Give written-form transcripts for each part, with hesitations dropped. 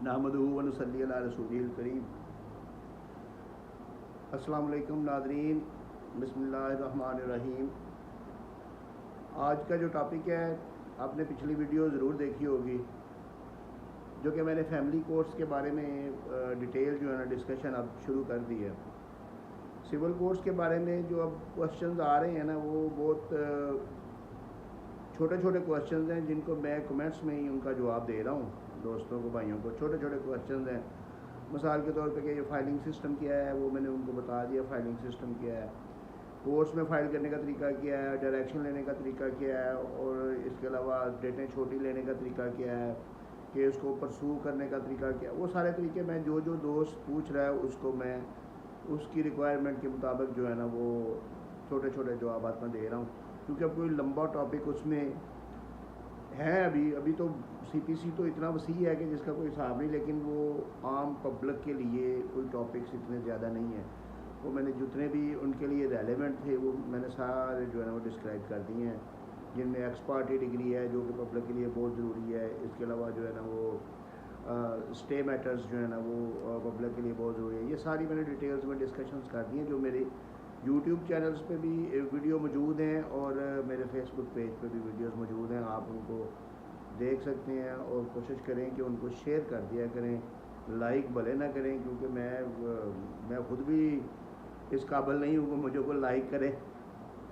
नहमदुहु व नुसल्ली अला रसूलिल करीम। अस्सलाम वालेकुम नाज़रीन, बिस्मिल्लाहिर्रहमानिर्रहीम। आज का जो टॉपिक है, आपने पिछली वीडियो ज़रूर देखी होगी, जो कि मैंने फैमिली कोर्स के बारे में डिटेल जो है ना डिस्कशन अब शुरू कर दी है। सिविल कोर्स के बारे में जो अब क्वेश्चंस आ रहे हैं ना, वो बहुत छोटे छोटे क्वेश्चंस हैं, जिनको मैं कमेंट्स में ही उनका जवाब दे रहा हूँ दोस्तों को, भाइयों को। छोटे छोटे क्वेश्चंस हैं, मिसाल के तौर पे कि ये फाइलिंग सिस्टम क्या है, वो मैंने उनको बता दिया फाइलिंग सिस्टम क्या है, कोर्स में फ़ाइल करने का तरीका क्या है, डायरेक्शन लेने का तरीका क्या है, और इसके अलावा डेटें छोटी लेने का तरीका क्या है, कि उसको परसू करने का तरीका क्या है। वो सारे तरीके मैं जो जो दोस्त पूछ रहा है उसको मैं उसकी रिक्वायरमेंट के मुताबिक जो है ना वो छोटे छोटे जवाब मैं दे रहा हूँ, क्योंकि अब कोई लंबा टॉपिक उसमें है। अभी तो सीपीसी तो इतना वसी है कि जिसका कोई हिसाब नहीं, लेकिन वो आम पब्लिक के लिए कोई टॉपिक्स इतने ज़्यादा नहीं है। वो मैंने जितने भी उनके लिए रेलेवेंट थे वो मैंने सारे जो है ना वो डिस्क्राइब कर दिए हैं, जिनमें एक्सपर्टी डिग्री है जो कि पब्लिक के लिए बहुत ज़रूरी है। इसके अलावा जो है ना वो स्टे मैटर्स जो है ना वो पब्लिक के लिए बहुत ज़रूरी है। ये सारी मैंने डिटेल्स में डिस्कशंस कर दी हैं, जो मेरे यूट्यूब चैनल्स पे भी वीडियो मौजूद हैं और मेरे फेसबुक पेज पे भी वीडियोस मौजूद हैं। आप उनको देख सकते हैं और कोशिश करें कि उनको शेयर कर दिया करें, लाइक भले ना करें, क्योंकि मैं ख़ुद भी इस काबिल नहीं हूँ कि मुझे को लाइक करे,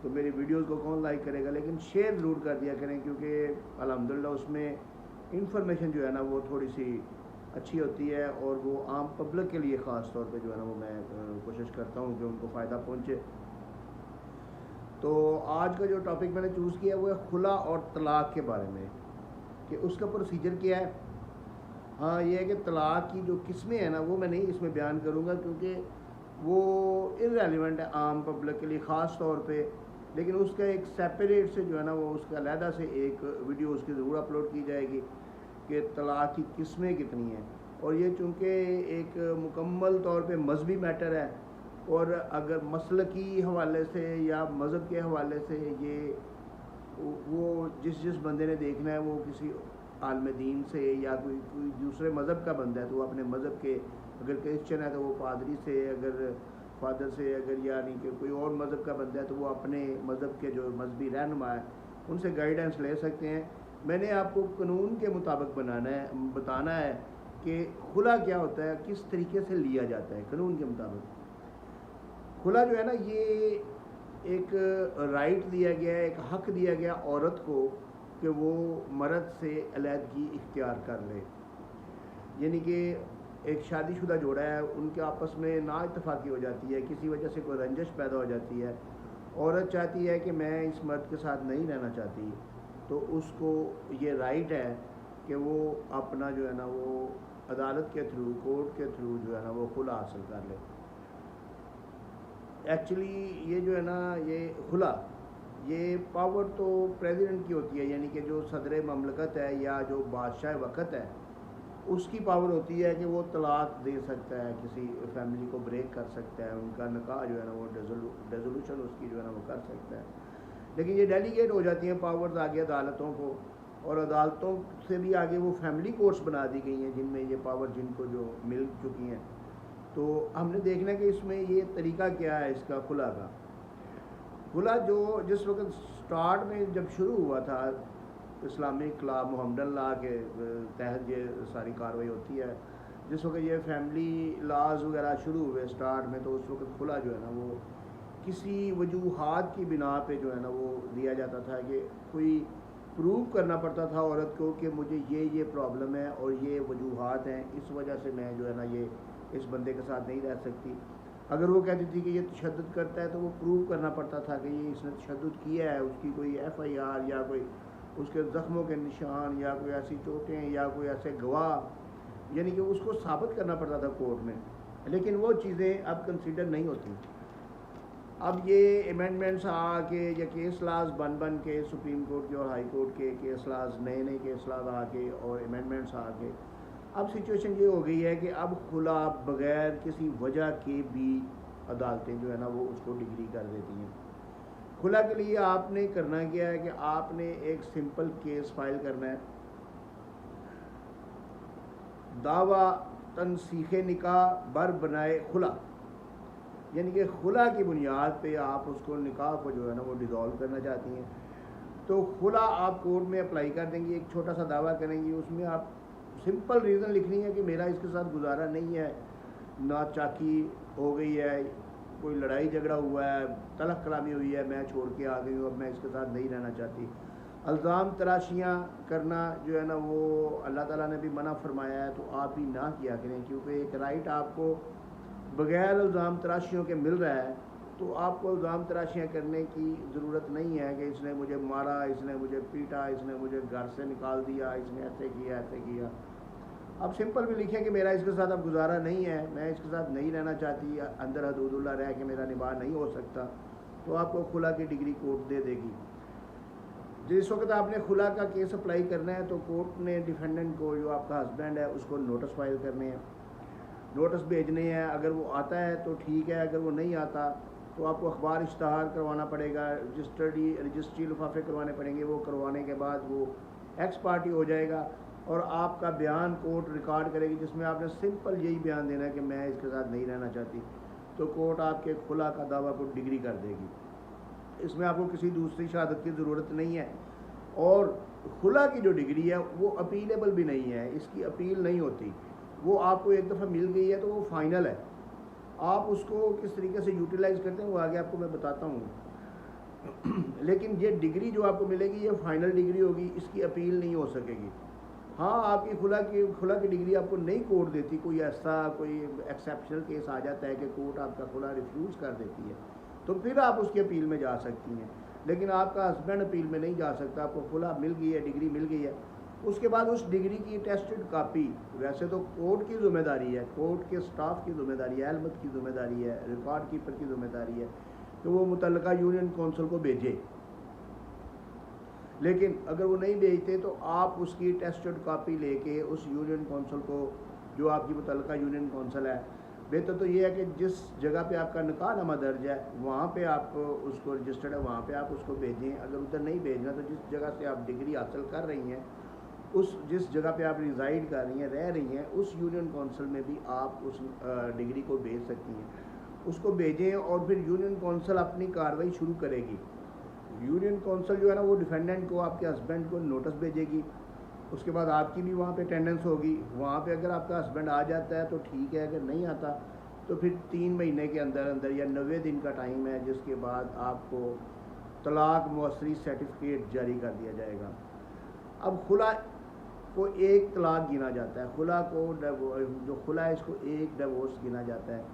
तो मेरी वीडियोस को कौन लाइक करेगा, लेकिन शेयर ज़रूर कर दिया करें, क्योंकि अल्हम्दुलिल्लाह उसमें इंफॉर्मेशन जो है ना वो थोड़ी सी अच्छी होती है, और वो आम पब्लिक के लिए ख़ास तौर पे जो है ना वो मैं कोशिश करता हूँ कि उनको फ़ायदा पहुँचे। तो आज का जो टॉपिक मैंने चूज़ किया वो है खुला और तलाक़ के बारे में, कि उसका प्रोसीजर क्या है। हाँ, ये है कि तलाक़ की जो किस्में हैं ना वो मैं नहीं इसमें बयान करूँगा, क्योंकि वो इररेलेवेंट है आम पब्लिक के लिए ख़ास तौर पे, लेकिन उसका एक सेपरेट से जो है ना वो उसका अलहदा से एक वीडियो उसकी ज़रूर अपलोड की जाएगी कि तलाक़ की किस्में कितनी हैं। और ये चूँकि एक मुकम्मल तौर पे मजहबी मैटर है, और अगर मसलकी हवाले से या मज़हब के हवाले से ये वो जिस बंदे ने देखना है, वो किसी आलम दीन से या कोई दूसरे मज़हब का बंदा है तो वो अपने मज़हब के, अगर क्रिश्चियन है तो वो पादरी से, अगर फादर से, अगर यानी कि कोई और मज़हब का बंदा है तो वो अपने मज़हब के जो मजहबी रहनुमा है उनसे गाइडेंस ले सकते हैं। मैंने आपको कानून के मुताबिक बताना है कि खुला क्या होता है, किस तरीके से लिया जाता है कानून के मुताबिक। खुला जो है ना ये एक राइट दिया गया है, एक हक़ दिया गया औरत को कि वो मर्द से अलहदगी इख्तियार कर ले। यानी कि एक शादीशुदा जोड़ा है, उनके आपस में ना इत्तफाक़ी हो जाती है, किसी वजह से कोई रंजिश पैदा हो जाती है, औरत चाहती है कि मैं इस मर्द के साथ नहीं रहना चाहती, तो उसको ये राइट है कि वो अपना जो है ना वो अदालत के थ्रू, कोर्ट के थ्रू जो है ना वो खुला हासिल कर ले। एक्चुअली ये जो है ना ये खुला, ये पावर तो प्रेसिडेंट की होती है, यानी कि जो सदर ममलकत है या जो बादशाह वक़्त है उसकी पावर होती है कि वो तलाक़ दे सकता है, किसी फैमिली को ब्रेक कर सकता है, उनका निकाह जो है ना वो डिसोल्यूशन उसकी जो है ना वो कर सकता है। लेकिन ये डेलीगेट हो जाती हैं पावर्स आगे अदालतों को, और अदालतों से भी आगे वो फैमिली कोर्ट्स बना दी गई हैं जिनमें ये पावर जिनको जो मिल चुकी हैं। तो हमने देखना है कि इसमें ये तरीका क्या है इसका खुला का। खुला जो जिस वक्त स्टार्ट में जब शुरू हुआ था इस्लामिक लॉ, मोहम्मदन लॉ के तहत ये सारी कार्रवाई होती है, जिस वक्त ये फैमिली लॉज वगैरह शुरू हुए स्टार्ट में, तो उस वक्त खुला जो है ना वो किसी वजूहात की बिना पे जो है ना वो दिया जाता था, कि कोई प्रूव करना पड़ता था औरत को कि मुझे ये प्रॉब्लम है और ये वजूहात हैं, इस वजह से मैं जो है ना ये इस बंदे के साथ नहीं रह सकती। अगर वो कहती थी कि ये तशद्दुद करता है तो वो प्रूव करना पड़ता था कि ये इसने तशद्दुद किया है, उसकी कोई FIR या कोई उसके ज़ख्मों के निशान या कोई ऐसी चोटें या कोई ऐसे गवाह, यानी कि उसको साबित करना पड़ता था कोर्ट में। लेकिन वो चीज़ें अब कंसिडर नहीं होती। अब ये अमेंडमेंट्स आके या केस लॉज बन के सुप्रीम कोर्ट के और हाई कोर्ट के केस लॉज, नए केस लॉज आके और अमेंडमेंट्स आके अब सिचुएशन ये हो गई है कि अब खुला बग़ैर किसी वजह के भी अदालतें जो है ना वो उसको डिग्री कर देती हैं। खुला के लिए आपने करना क्या है कि आपने एक सिंपल केस फाइल करना है, दावा तनसीख निकाह बर बनाए खुला, यानी कि खुला की बुनियाद पे आप उसको निकाह को जो है ना वो डिज़ोल्व करना चाहती हैं। तो खुला आप कोर्ट में अप्लाई कर देंगी, एक छोटा सा दावा करेंगी, उसमें आप सिंपल रीज़न लिखनी है कि मेरा इसके साथ गुजारा नहीं है, ना चाकी हो गई है, कोई लड़ाई झगड़ा हुआ है, तलख कलामी हुई है, मैं छोड़ के आ गई हूँ, अब मैं इसके साथ नहीं रहना चाहती। अल्ज़ाम तराशियाँ करना जो है ना वो अल्लाह ताला ने भी मना फरमाया है, तो आप ही ना किया करें, क्योंकि एक राइट आपको बग़ैर इल्ज़ाम तराशियों के मिल रहा है, तो आपको इल्ज़ाम तराशियाँ करने की ज़रूरत नहीं है कि इसने मुझे मारा, इसने मुझे पीटा, इसने मुझे घर से निकाल दिया, इसने ऐसे किया ऐसे किया। आप सिंपल भी लिखें कि मेरा इसके साथ अब गुजारा नहीं है, मैं इसके साथ नहीं रहना चाहती, अंदर हदूदुल्लाह रह के मेरा निभाह नहीं हो सकता, तो आपको खुला की डिग्री कोर्ट दे देगी। जिस वक्त आपने खुला का केस अप्लाई करना है तो कोर्ट ने डिफेंडेंट को, जो आपका हस्बैंड है, उसको नोटिस फाइल करने हैं, नोटिस भेजने हैं। अगर वो आता है तो ठीक है, अगर वो नहीं आता तो आपको अखबार इश्तहार करवाना पड़ेगा, रजिस्ट्री लिफाफे करवाने पड़ेंगे। वो करवाने के बाद वो एक्स पार्टी हो जाएगा और आपका बयान कोर्ट रिकॉर्ड करेगी, जिसमें आपने सिंपल यही बयान देना है कि मैं इसके साथ नहीं रहना चाहती, तो कोर्ट आपके खुला का दावा को डिग्री कर देगी। इसमें आपको किसी दूसरी शहादत की ज़रूरत नहीं है, और खुला की जो डिग्री है वो अपीलेबल भी नहीं है, इसकी अपील नहीं होती। वो आपको एक दफ़ा मिल गई है तो वो फाइनल है। आप उसको किस तरीके से यूटिलाइज़ करते हैं वो आगे आपको मैं बताता हूँ। लेकिन ये डिग्री जो आपको मिलेगी ये फाइनल डिग्री होगी, इसकी अपील नहीं हो सकेगी। हाँ, आपकी खुला की डिग्री आपको नहीं कोर्ट देती, कोई ऐसा कोई एक्सेप्शनल केस आ जाता है कि कोर्ट आपका खुला रिफ्यूज़ कर देती है, तो फिर आप उसकी अपील में जा सकती हैं। लेकिन आपका हस्बैंड अपील में नहीं जा सकता। आपको खुला मिल गई है, डिग्री मिल गई है, उसके बाद उस डिग्री की टेस्टेड कापी, वैसे तो कोर्ट की ज़िम्मेदारी है, कोर्ट के स्टाफ की ज़िम्मेदारी है, अहलमत की ज़िम्मेदारी है, रिकॉर्ड कीपर की ज़िम्मेदारी है कि वो मुतल्लिका यूनियन कौंसिल को भेजे। लेकिन अगर वो नहीं भेजते तो आप उसकी टेस्टेड कापी लेके उस यूनियन कौंसिल को, जो आपकी मुतल्लिका यूनियन कौंसिल है, बेहतर तो ये है कि जिस जगह पे आपका निकाहनामा दर्ज है वहाँ पे आप उसको रजिस्टर्ड है, वहाँ पे आप उसको भेजें। अगर उधर नहीं भेजना तो जिस जगह से आप डिग्री हासिल कर रही हैं, उस जिस जगह पे आप रिज़ाइड कर रही हैं, रह रही हैं, उस यूनियन कौंसिल में भी आप उस डिग्री को भेज सकती हैं। उसको भेजें और फिर यूनियन कौंसिल अपनी कार्रवाई शुरू करेगी। यूनियन कौंसिल जो है ना वो डिफेंडेंट को, आपके हस्बैंड को नोटिस भेजेगी। उसके बाद आपकी भी वहाँ पे अटेंडेंस होगी। वहाँ पे अगर आपका हस्बैंड आ जाता है तो ठीक है, अगर नहीं आता तो फिर 3 महीने के अंदर अंदर या 90 दिन का टाइम है, जिसके बाद आपको तलाक मुअस्सरी सर्टिफिकेट जारी कर दिया जाएगा। अब खुला को एक तलाक गिना जाता है, खुला को जो खुला है इसको एक डिवोर्स गिना जाता है।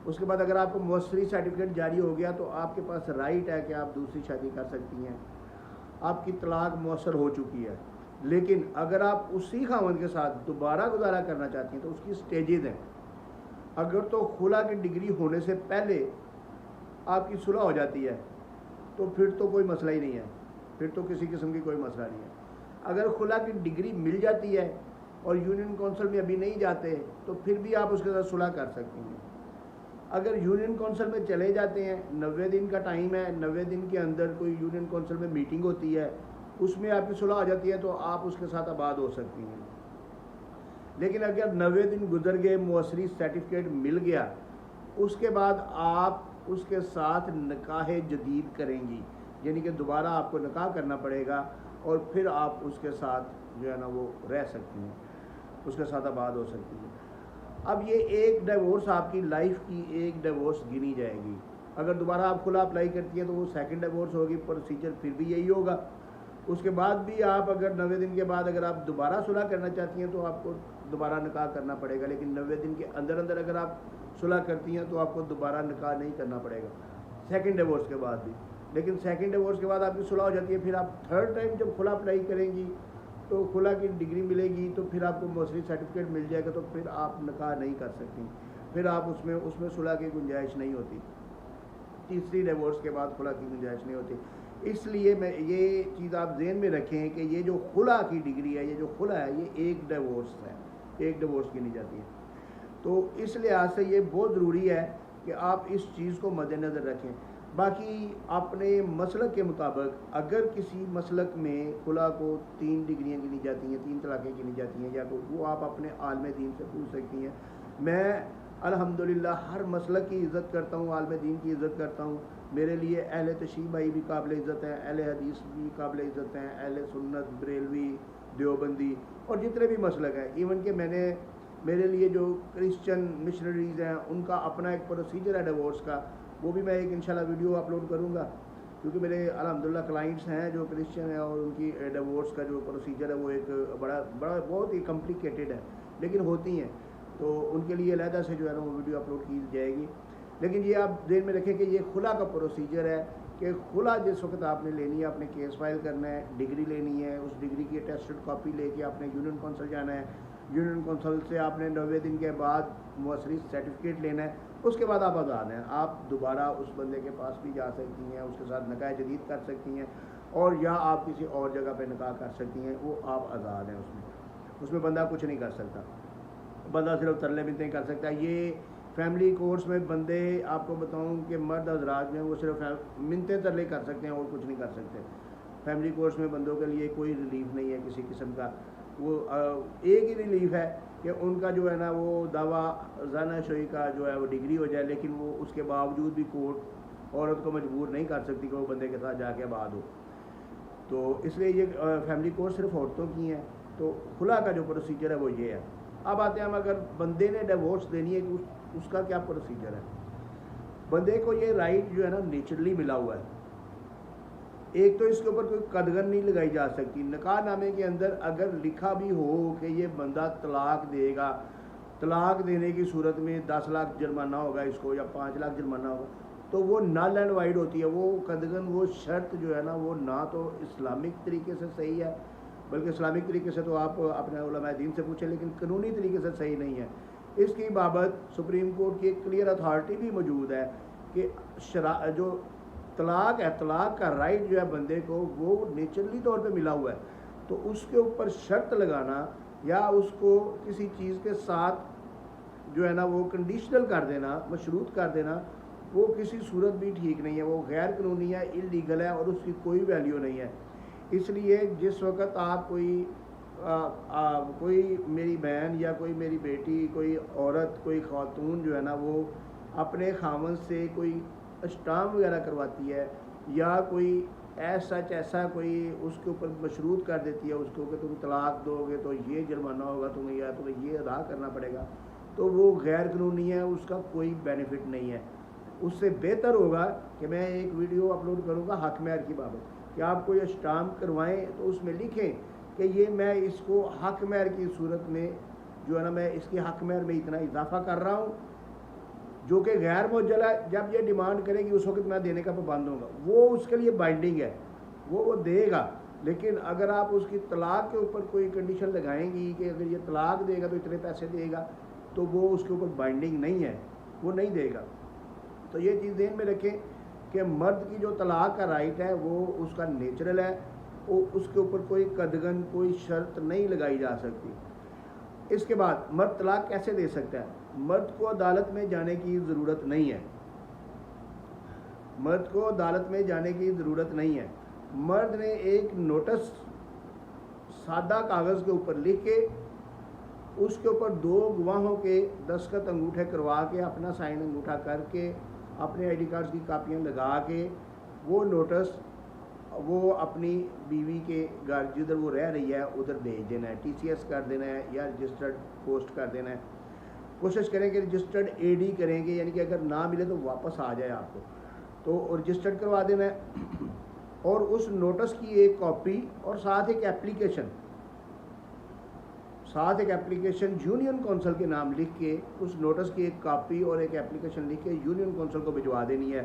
उसके बाद अगर आपको मुअस्सरी सर्टिफिकेट जारी हो गया तो आपके पास राइट है कि आप दूसरी शादी कर सकती हैं, आपकी तलाक मुअस्सर हो चुकी है। लेकिन अगर आप उसी खावंद के साथ दोबारा गुजारा करना चाहती हैं तो उसकी स्टेजेस हैं। अगर तो खुला की डिग्री होने से पहले आपकी सुलह हो जाती है तो फिर तो कोई मसला ही नहीं है, फिर तो किसी किस्म की कोई मसला नहीं है। अगर खुला की डिग्री मिल जाती है और यूनियन कौंसिल में अभी नहीं जाते तो फिर भी आप उसके साथ सुलह कर सकती हैं। अगर यूनियन कौंसिल में चले जाते हैं, 90 दिन का टाइम है, 90 दिन के अंदर कोई यूनियन कौंसिल में मीटिंग होती है, उसमें आपकी सुलह हो जाती है तो आप उसके साथ आबाद हो सकती हैं। लेकिन अगर 90 दिन गुजर गए, मुअस्सरी सर्टिफिकेट मिल गया, उसके बाद आप उसके साथ निकाह जदीद करेंगी, यानी कि दोबारा आपको निकाह करना पड़ेगा और फिर आप उसके साथ जो है ना वो रह सकती हैं, उसके साथ आबाद हो सकती हैं। अब ये एक डिवोर्स आपकी लाइफ की एक डिवोर्स गिनी जाएगी। अगर दोबारा आप खुला अप्लाई करती हैं तो वो सेकंड डिवोर्स होगी, प्रोसीजर फिर भी यही होगा। उसके बाद भी आप अगर 90 दिन के बाद अगर आप दोबारा सुलह करना चाहती हैं तो आपको दोबारा निकाह करना पड़ेगा। लेकिन 90 दिन के अंदर अंदर अगर आप सुलह करती हैं तो आपको दोबारा निकाह नहीं करना पड़ेगा सेकंड डिवोर्स के बाद भी। लेकिन सेकंड डिवोर्स के बाद आपकी सुलह हो जाती है, फिर आप थर्ड टाइम जब खुला अप्लाई करेंगी तो खुला की डिग्री मिलेगी, तो फिर आपको मुअस्सरी सर्टिफिकेट मिल जाएगा, तो फिर आप निकाह नहीं कर सकती, फिर आप उसमें सुलह की गुंजाइश नहीं होती। तीसरी डिवोर्स के बाद खुला की गुंजाइश नहीं होती। इसलिए मैं ये चीज़ आप ज़हन में रखें कि ये जो खुला की डिग्री है, ये जो खुला है, ये एक डिवोर्स है, एक डिवोर्स गिनी जाती है। तो इस लिहाज से ये बहुत ज़रूरी है कि आप इस चीज़ को मद्देनज़र रखें। बाकी अपने मसलक के मुताबिक अगर किसी मसलक में खुला को 3 डिग्रियाँ गिनी जाती हैं, 3 तलाक़ें गिनी जाती हैं, या वो आप अपने आलिम दीन से पूछ सकती हैं। मैं अल्हम्दुलिल्लाह हर मसलक की इज़्ज़त करता हूँ, आलिम दीन की इज़्ज़त करता हूँ। मेरे लिए अहले तशरीह भाई भी काबिल इज़्ज़त हैं, अहले हदीस भी काबिल इज़्ज़त हैं, अहले सुन्नत, बरेलवी, देवबंदी और जितने भी मसलक हैं। इवन कि मेरे लिए जो क्रिश्चियन मिशनरीज़ हैं उनका अपना एक प्रोसीजर है डिवोर्स का, वो भी मैं एक इंशाल्लाह वीडियो अपलोड करूँगा, क्योंकि मेरे अल्हम्दुलिल्लाह क्लाइंट्स हैं जो क्रिश्चियन हैं और उनकी डिवोर्स का जो प्रोसीजर है वो एक बड़ा बहुत ही कॉम्प्लिकेटेड है, लेकिन होती हैं, तो उनके लिए अलहदा से जो है ना वो वीडियो अपलोड की जाएगी। लेकिन ये आप ध्यान में रखें कि ये खुला का प्रोसीजर है कि खुला जिस वक्त आपने लेनी है, आपने केस फाइल करना है, डिग्री लेनी है, उस डिग्री की अटेस्टेड कॉपी लेके आपने यूनियन कौंसिल जाना है, यूनियन कौंसिल से आपने 90 दिन के बाद मुअस्सरी सर्टिफिकेट लेना है, उसके बाद आप आज़ाद हैं। आप दोबारा उस बंदे के पास भी जा सकती हैं, उसके साथ निकाह जदीद कर सकती हैं, और या आप किसी और जगह पे निकाह कर सकती हैं, वो आप आज़ाद हैं। उसमें बंदा कुछ नहीं कर सकता, बंदा सिर्फ तरले बिनते कर सकता है। ये फैमिली कोर्स में बंदे, आपको बताऊं कि मर्द हज़रात में वो सिर्फ मिनते तरले कर सकते हैं और कुछ नहीं कर सकते। फैमिली कोर्स में बंदों के लिए कोई रिलीफ नहीं है किसी किस्म का। वो एक ही रिलीफ है कि उनका जो है ना वो दावा ज़नाशोई का जो है वो डिग्री हो जाए, लेकिन वो उसके बावजूद भी कोर्ट औरत को मजबूर नहीं कर सकती कि वो बंदे के साथ जाके आबाद हो। तो इसलिए ये फैमिली कोर्स सिर्फ औरतों की हैं। तो खुला का जो प्रोसीजर है वो ये है। अब आते हैं हम, अगर बंदे ने डिवोर्स देनी है कि उसका क्या प्रोसीजर है। बंदे को ये राइट जो है ना नेचुरली मिला हुआ है। एक तो इसके ऊपर कोई कदगन नहीं लगाई जा सकती। निकाह नामे के अंदर अगर लिखा भी हो कि ये बंदा तलाक देगा, तलाक देने की सूरत में 10 लाख जुर्माना होगा इसको, या 5 लाख जुर्माना होगा, तो वो नल एंड वाइड होती है। वो कदगन, वो शर्त जो है ना, वो ना तो इस्लामिक तरीके से सही है, बल्कि इस्लामिक तरीके से तो आप अपने उलमा दीन से पूछें, लेकिन कानूनी तरीके से सही नहीं है। इसकी बाबत सुप्रीम कोर्ट की एक क्लियर अथॉरिटी भी मौजूद है कि जो तलाक है, तलाक का राइट जो है बंदे को वो नेचुरली तौर पे मिला हुआ है, तो उसके ऊपर शर्त लगाना या उसको किसी चीज़ के साथ जो है ना वो कंडीशनल कर देना, मशरूत कर देना, वो किसी सूरत भी ठीक नहीं है। वो गैर कानूनी है, इलीगल है और उसकी कोई वैल्यू नहीं है। इसलिए जिस वक्त आप कोई मेरी बहन या कोई मेरी बेटी, कोई औरत, कोई खातून जो है ना वो अपने खामन से कोई स्टाम्प वगैरह करवाती है, या कोई ऐसा कोई उसके ऊपर मशरूत कर देती है उसको कि तुम तलाक दोगे तो ये जुर्माना होगा तुम्हें, या तुम्हें ये अदा करना पड़ेगा, तो वो गैर कानूनी है, उसका कोई बेनिफिट नहीं है। उससे बेहतर होगा कि मैं एक वीडियो अपलोड करूँगा हक महर की बाबत, कि आप कोई स्टाम्प करवाएं तो उसमें लिखें कि ये मैं इसको हक महर की सूरत में जो है ना, मैं इसकी हक महर में इतना इजाफा कर रहा हूँ जो कि गैर मुअज्जल है। जब ये डिमांड करेगी उस वक्त मैं देने का पाबंद होगा, वो उसके लिए बाइंडिंग है, वो देगा। लेकिन अगर आप उसकी तलाक के ऊपर कोई कंडीशन लगाएंगी कि अगर ये तलाक देगा तो इतने पैसे देगा, तो वो उसके ऊपर बाइंडिंग नहीं है, वो नहीं देगा। तो ये चीज़ ध्यान में रखें कि मर्द की जो तलाक का राइट है वो उसका नेचुरल है, वो उसके ऊपर कोई कदगन, कोई शर्त नहीं लगाई जा सकती। इसके बाद मर्द तलाक कैसे दे सकता है? मर्द को अदालत में जाने की ज़रूरत नहीं है, मर्द को अदालत में जाने की ज़रूरत नहीं है। मर्द ने एक नोटिस सादा कागज़ के ऊपर लिख के उसके ऊपर 2 गवाहों के दस्तखत अंगूठे करवा के, अपना साइन अंगूठा करके, अपने आईडी कार्ड्स की कापियाँ लगा के, वो नोटिस वो अपनी बीवी के घर जिधर वो रह रही है उधर भेज देना है, TCS कर देना है या रजिस्टर्ड पोस्ट कर देना है। कोशिश करेंगे रजिस्टर्ड AD करेंगे, यानी कि अगर ना मिले तो वापस आ जाए आपको, तो रजिस्टर्ड करवा देना है। और उस नोटिस की एक कॉपी और साथ एक एप्लीकेशन यूनियन कौंसिल के नाम लिख के, उस नोटिस की एक कॉपी और एक एप्लीकेशन लिख के यूनियन कौंसिल को भिजवा देनी है,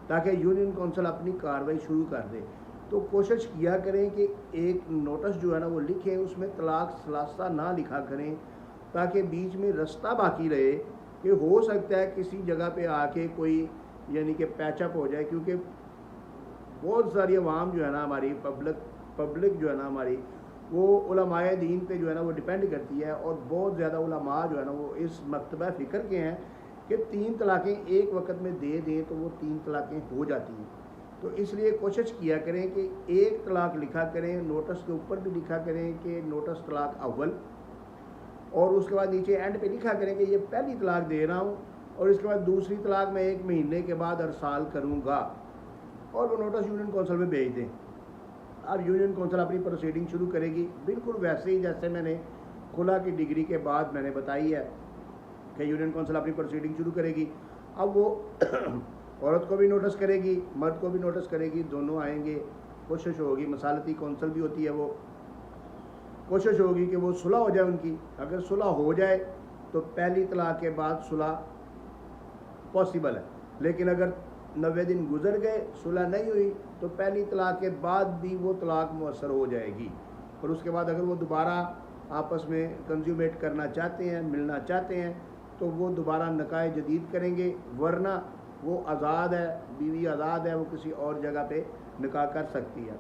ताकि यूनियन कौंसिल अपनी कार्रवाई शुरू कर दे। तो कोशिश किया करें कि एक नोटिस जो है ना वो लिखें, उसमें तलाक सलासा ना लिखा करें, ताकि बीच में रास्ता बाकी रहे कि हो सकता है किसी जगह पे आके कोई यानी कि पैचअप हो जाए। क्योंकि बहुत सारी अवाम जो है ना हमारी पब्लिक जो है ना हमारी, वो उलमाए दीन पे जो है ना वो डिपेंड करती है, और बहुत ज़्यादा उलमा जो है ना वो इस मकतबा फ़िक्र के हैं कि 3 तलाक़ें एक वक्त में दे दें तो वो 3 तलाक़ें हो जाती हैं। तो इसलिए कोशिश किया करें कि एक तलाक़ लिखा करें, नोटिस के ऊपर भी लिखा करें कि नोटिस तलाक़ अव्वल, और उसके बाद नीचे एंड पे लिखा करें कि ये पहली तलाक़ दे रहा हूँ और इसके बाद दूसरी तलाक़ मैं 1 महीने के बाद अरसाल करूँगा, और वो नोटिस यूनियन कौंसिल में भेज दें। अब यूनियन कौंसिल अपनी प्रोसीडिंग शुरू करेगी, बिल्कुल वैसे ही जैसे मैंने खुला की डिग्री के बाद मैंने बताई है कि यूनियन कौंसिल अपनी प्रोसीडिंग शुरू करेगी। अब वो औरत को भी नोटिस करेगी, मर्द को भी नोटिस करेगी, दोनों आएंगे। कोशिश होगी, मसालती कौंसिल भी होती है, वो कोशिश होगी कि वो सुलह हो जाए उनकी। अगर सुलह हो जाए तो पहली तलाक़ के बाद सुलह पॉसिबल है, लेकिन अगर 90 दिन गुजर गए, सुलह नहीं हुई, तो पहली तलाक़ के बाद भी वो तलाक़ मुअस्सर हो जाएगी। और उसके बाद अगर वो दोबारा आपस में कंज्यूमेट करना चाहते हैं, मिलना चाहते हैं, तो वो दोबारा निकाह जदीद करेंगे, वरना वो आज़ाद है, बीवी आज़ाद है, वो किसी और जगह पे निकाह कर सकती है।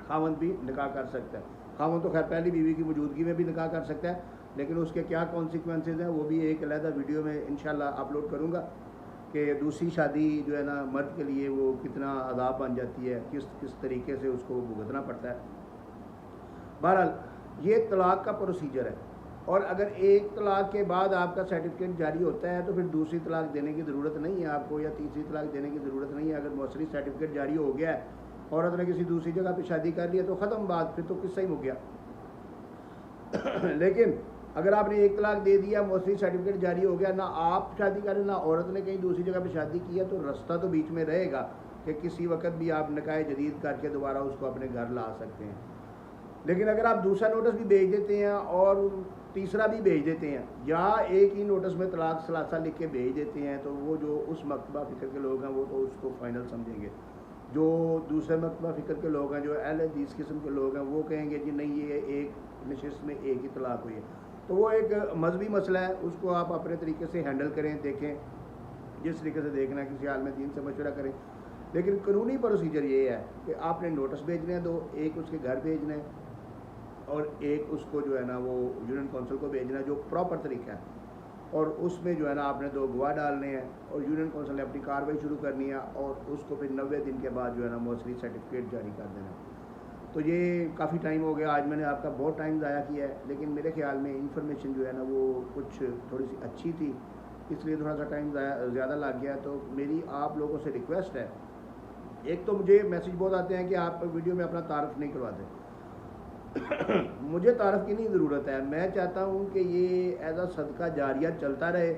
खावंद भी निकाह कर सकता है। खावंद तो खैर पहली बीवी की मौजूदगी में भी निकाह कर सकता है, लेकिन उसके क्या कॉन्सिक्वेंसेज हैं वो भी एक अलहदा वीडियो में इंशाल्लाह अपलोड करूँगा कि दूसरी शादी जो है ना मर्द के लिए वो कितना अज़ाब बन जाती है, किस तरीके से उसको भुगतना पड़ता है। बहरहाल ये तलाक़ का प्रोसीजर है, और अगर एक तलाक़ के बाद आपका सर्टिफिकेट जारी होता है तो फिर दूसरी तलाक़ देने की ज़रूरत नहीं है आपको, या तीसरी तलाक़ देने की ज़रूरत नहीं है। अगर मौसरी सर्टिफिकेट जारी हो गया है, औरत ने किसी दूसरी जगह पे शादी कर लिया, तो ख़त्म बात, फिर तो किस्सा ही हो गया। लेकिन अगर आपने एक तलाक़ दे दिया, मौसरी सर्टिफिकेट जारी हो गया, ना आप शादी करें ना औरत ने कहीं दूसरी जगह पे शादी किया, तो रास्ता तो बीच में रहेगा कि किसी वक्त भी आप निकाह जदीद करके दोबारा उसको अपने घर ला सकते हैं। लेकिन अगर आप दूसरा नोटिस भी भेज देते हैं और तीसरा भी भेज देते हैं, या एक ही नोटिस में तलाक़ सलासा लिख के भेज देते हैं, तो वो जो उस मकतबा फ़िक्र के लोग हैं वो तो उसको फ़ाइनल समझेंगे। जो दूसरे मकतबा फ़िक्र के लोग हैं, जो अहले हदीस किस्म के लोग हैं, वो कहेंगे जी नहीं, ये एक नशिस्त में एक ही तलाक़ हुई है। तो वो एक मजहबी मसला है, उसको आप अपने तरीके से हैंडल करें, देखें जिस तरीके से देखना है, किसी हाल में दीन से मशवरा करें। लेकिन कानूनी प्रोसीजर ये है कि आपने नोटिस भेजने हैं, दो, एक उसके घर भेजना है और एक उसको जो है ना वो यूनियन कौंसिल को भेजना है, जो प्रॉपर तरीका है। और उसमें जो है ना आपने 2 गवाह डालने हैं, और यूनियन कौंसिल ने अपनी कार्रवाई शुरू करनी है, और उसको फिर 90 दिन के बाद जो है ना मौसरी सर्टिफिकेट जारी कर देना है। तो ये काफ़ी टाइम हो गया, आज मैंने आपका बहुत टाइम ज़ाया किया है, लेकिन मेरे ख्याल में इंफॉर्मेशन जो है ना वो कुछ थोड़ी सी अच्छी थी, इसलिए थोड़ा सा टाइम ज़्यादा लग गया। तो मेरी आप लोगों से रिक्वेस्ट है, एक तो मुझे मैसेज बहुत आते हैं कि आप वीडियो में अपना तारफ़ नहीं करवाते। मुझे तारफ़ की नहीं ज़रूरत है, मैं चाहता हूँ कि ये एज आ सदका जारिया चलता रहे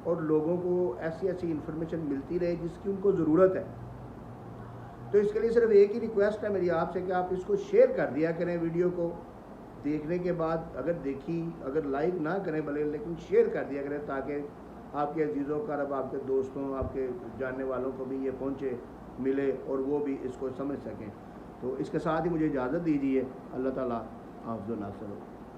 और लोगों को ऐसी इन्फॉर्मेशन मिलती रहे जिसकी उनको ज़रूरत है। तो इसके लिए सिर्फ एक ही रिक्वेस्ट है मेरी आपसे कि आप इसको शेयर कर दिया करें, वीडियो को देखने के बाद अगर लाइक ना करें भले, लेकिन शेयर कर दिया करें, ताकि आपके अजीज़ों का, अब आपके दोस्तों, आपके जानने वालों को भी ये पहुँचे, मिले, और वो भी इसको समझ सकें। तो इसके साथ ही मुझे इजाज़त दीजिए। अल्लाह ताला हाफ़िज़ व नासिर।